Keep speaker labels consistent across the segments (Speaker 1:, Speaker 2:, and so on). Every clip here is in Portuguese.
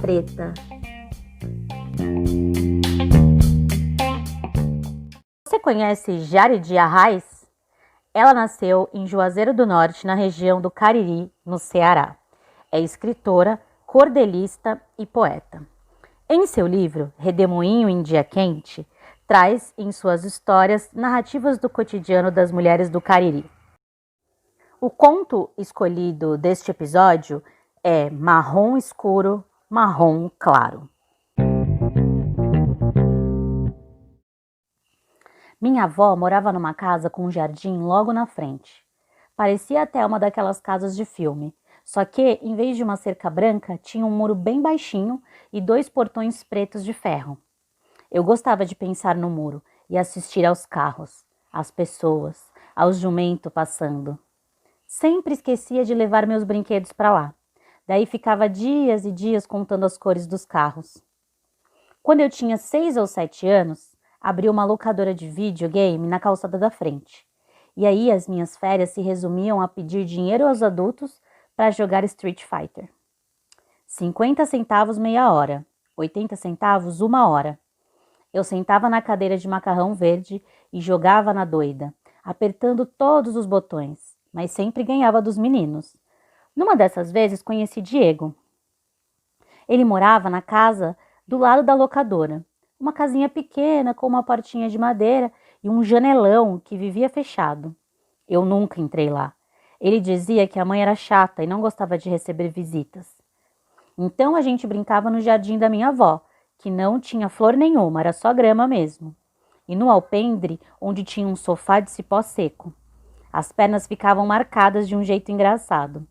Speaker 1: Preta. Você conhece Jaridy Arraes? Ela nasceu em Juazeiro do Norte, na região do Cariri, no Ceará. É escritora, cordelista e poeta. Em seu livro, Redemoinho em Dia Quente, traz em suas histórias narrativas do cotidiano das mulheres do Cariri. O conto escolhido deste episódio é Marrom Escuro, Marrom Claro. Minha avó morava numa casa com um jardim logo na frente. Parecia até uma daquelas casas de filme, só que, em vez de uma cerca branca, tinha um muro bem baixinho e 2 portões pretos de ferro. Eu gostava de pensar no muro e assistir aos carros, às pessoas, aos jumentos passando. Sempre esquecia de levar meus brinquedos para lá. Daí ficava dias e dias contando as cores dos carros. Quando eu tinha 6 ou 7 anos, abri uma locadora de videogame na calçada da frente. E aí as minhas férias se resumiam a pedir dinheiro aos adultos para jogar Street Fighter. 50 centavos meia hora, 80 centavos uma hora. Eu sentava na cadeira de macarrão verde e jogava na doida, apertando todos os botões, mas sempre ganhava dos meninos. Numa dessas vezes conheci Diego. Ele morava na casa do lado da locadora, uma casinha pequena com uma portinha de madeira e um janelão que vivia fechado. Eu nunca entrei lá. Ele dizia que a mãe era chata e não gostava de receber visitas. Então a gente brincava no jardim da minha avó, que não tinha flor nenhuma, era só grama mesmo. E no alpendre, onde tinha um sofá de cipó seco. As pernas ficavam marcadas de um jeito engraçado.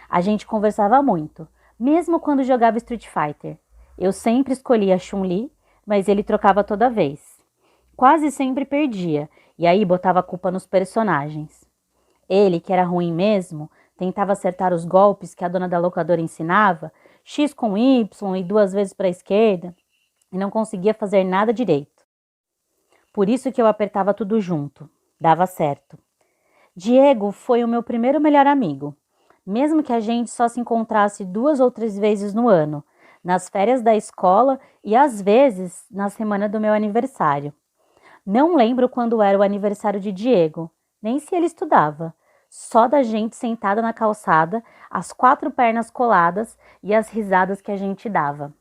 Speaker 1: A gente conversava muito, mesmo quando jogava Street Fighter. Eu sempre escolhia a Chun-Li, mas ele trocava toda vez. Quase sempre perdia, e aí botava a culpa nos personagens. Ele, que era ruim mesmo, tentava acertar os golpes que a dona da locadora ensinava, X com Y e 2 vezes para a esquerda, e não conseguia fazer nada direito. Por isso que eu apertava tudo junto. Dava certo. Diego foi o meu primeiro melhor amigo, mesmo que a gente só se encontrasse 2 ou 3 vezes no ano, nas férias da escola e às vezes na semana do meu aniversário. Não lembro quando era o aniversário de Diego, nem se ele estudava, só da gente sentada na calçada, as 4 pernas coladas e as risadas que a gente dava.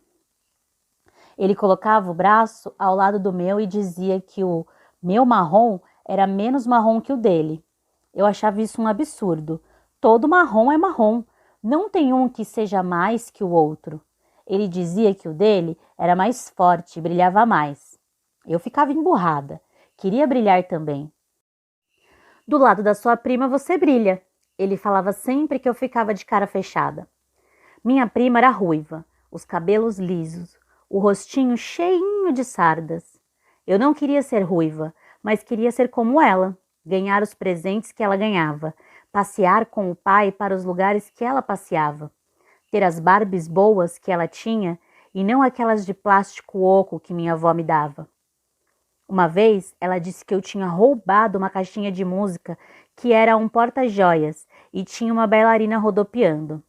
Speaker 1: Ele colocava o braço ao lado do meu e dizia que o meu marrom era menos marrom que o dele. Eu achava isso um absurdo. Todo marrom é marrom, não tem um que seja mais que o outro. Ele dizia que o dele era mais forte e brilhava mais. Eu ficava emburrada, queria brilhar também. Do lado da sua prima você brilha, ele falava sempre que eu ficava de cara fechada. Minha prima era ruiva, os cabelos lisos, o rostinho cheinho de sardas. Eu não queria ser ruiva, mas queria ser como ela, ganhar os presentes que ela ganhava, passear com o pai para os lugares que ela passeava, ter as Barbies boas que ela tinha e não aquelas de plástico oco que minha avó me dava. Uma vez, ela disse que eu tinha roubado uma caixinha de música que era um porta-joias e tinha uma bailarina rodopiando.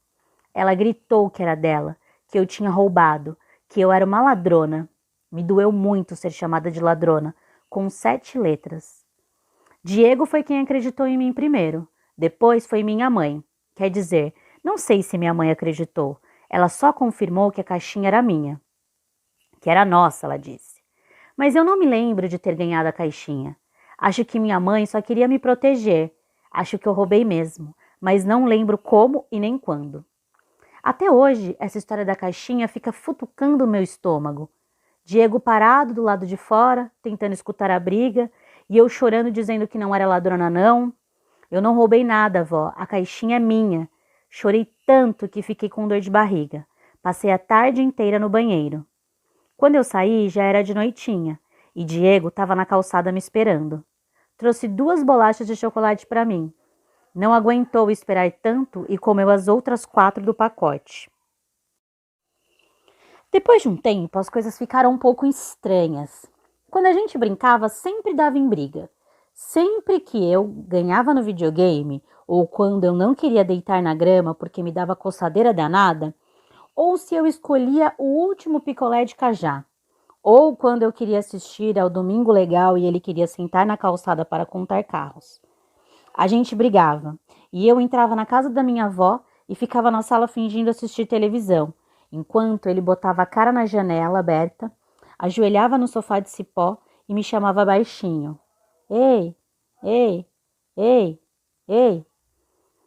Speaker 1: Ela gritou que era dela, que eu tinha roubado, que eu era uma ladrona. Me doeu muito ser chamada de ladrona, com 7 letras. Diego foi quem acreditou em mim primeiro. Depois foi minha mãe. Quer dizer, não sei se minha mãe acreditou. Ela só confirmou que a caixinha era minha. Que era nossa, ela disse. Mas eu não me lembro de ter ganhado a caixinha. Acho que minha mãe só queria me proteger. Acho que eu roubei mesmo, mas não lembro como e nem quando. Até hoje, essa história da caixinha fica futucando o meu estômago. Diego parado do lado de fora, tentando escutar a briga, e eu chorando dizendo que não era ladrona não. Eu não roubei nada, vó, a caixinha é minha. Chorei tanto que fiquei com dor de barriga. Passei a tarde inteira no banheiro. Quando eu saí, já era de noitinha, e Diego estava na calçada me esperando. Trouxe 2 bolachas de chocolate para mim. Não aguentou esperar tanto e comeu as outras 4 do pacote. Depois de um tempo, as coisas ficaram um pouco estranhas. Quando a gente brincava, sempre dava em briga. Sempre que eu ganhava no videogame, ou quando eu não queria deitar na grama porque me dava coçadeira danada, ou se eu escolhia o último picolé de cajá, ou quando eu queria assistir ao Domingo Legal e ele queria sentar na calçada para contar carros. A gente brigava, e eu entrava na casa da minha avó e ficava na sala fingindo assistir televisão, enquanto ele botava a cara na janela aberta, ajoelhava no sofá de cipó e me chamava baixinho. Ei, ei, ei, ei.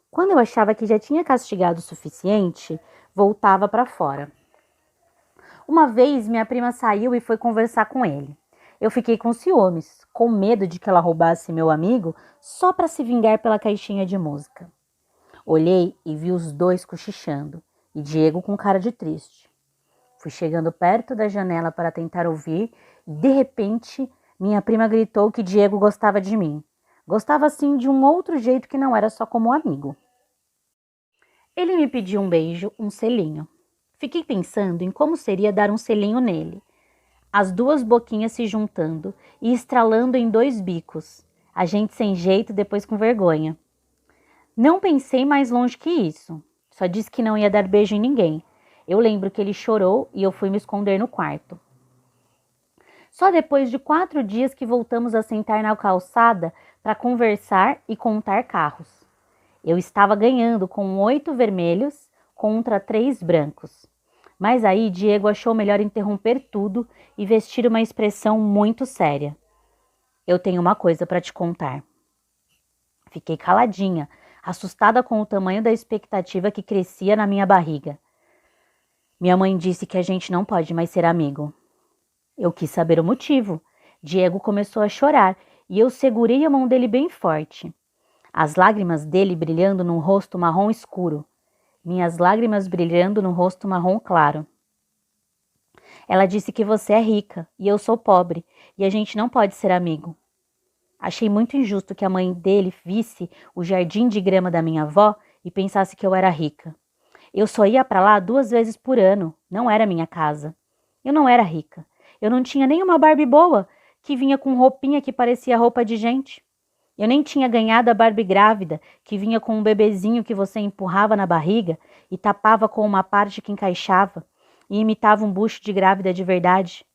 Speaker 1: Quando eu achava que já tinha castigado o suficiente, voltava para fora. Uma vez minha prima saiu e foi conversar com ele. Eu fiquei com ciúmes, com medo de que ela roubasse meu amigo só para se vingar pela caixinha de música. Olhei e vi os dois cochichando e Diego com cara de triste. Fui chegando perto da janela para tentar ouvir e, de repente, minha prima gritou que Diego gostava de mim. Gostava, sim, de um outro jeito que não era só como amigo. Ele me pediu um beijo, um selinho. Fiquei pensando em como seria dar um selinho nele. As duas boquinhas se juntando e estralando em dois bicos. A gente sem jeito, depois com vergonha. Não pensei mais longe que isso. Só disse que não ia dar beijo em ninguém. Eu lembro que ele chorou e eu fui me esconder no quarto. Só depois de 4 dias que voltamos a sentar na calçada para conversar e contar carros. Eu estava ganhando com 8 vermelhos contra 3 brancos. Mas aí Diego achou melhor interromper tudo e vestir uma expressão muito séria. Eu tenho uma coisa para te contar. Fiquei caladinha, assustada com o tamanho da expectativa que crescia na minha barriga. Minha mãe disse que a gente não pode mais ser amigo. Eu quis saber o motivo. Diego começou a chorar e eu segurei a mão dele bem forte. As lágrimas dele brilhando num rosto marrom escuro. Minhas lágrimas brilhando no rosto marrom claro. Ela disse que você é rica e eu sou pobre e a gente não pode ser amigo. Achei muito injusto que a mãe dele visse o jardim de grama da minha avó e pensasse que eu era rica. Eu só ia para lá 2 vezes por ano, não era minha casa. Eu não era rica. Eu não tinha nenhuma Barbie boa que vinha com roupinha que parecia roupa de gente. Eu nem tinha ganhado a Barbie grávida, que vinha com um bebezinho que você empurrava na barriga e tapava com uma parte que encaixava e imitava um bucho de grávida de verdade.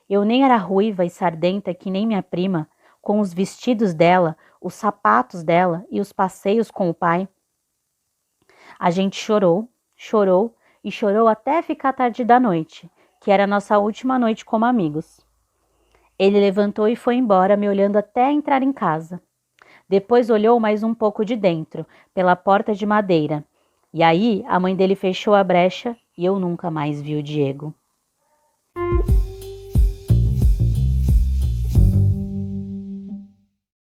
Speaker 1: Eu nem era ruiva e sardenta que nem minha prima, com os vestidos dela, os sapatos dela e os passeios com o pai. A gente chorou, chorou e chorou até ficar tarde da noite, que era a nossa última noite como amigos. Ele levantou e foi embora, me olhando até entrar em casa. Depois olhou mais um pouco de dentro, pela porta de madeira. E aí a mãe dele fechou a brecha e eu nunca mais vi o Diego.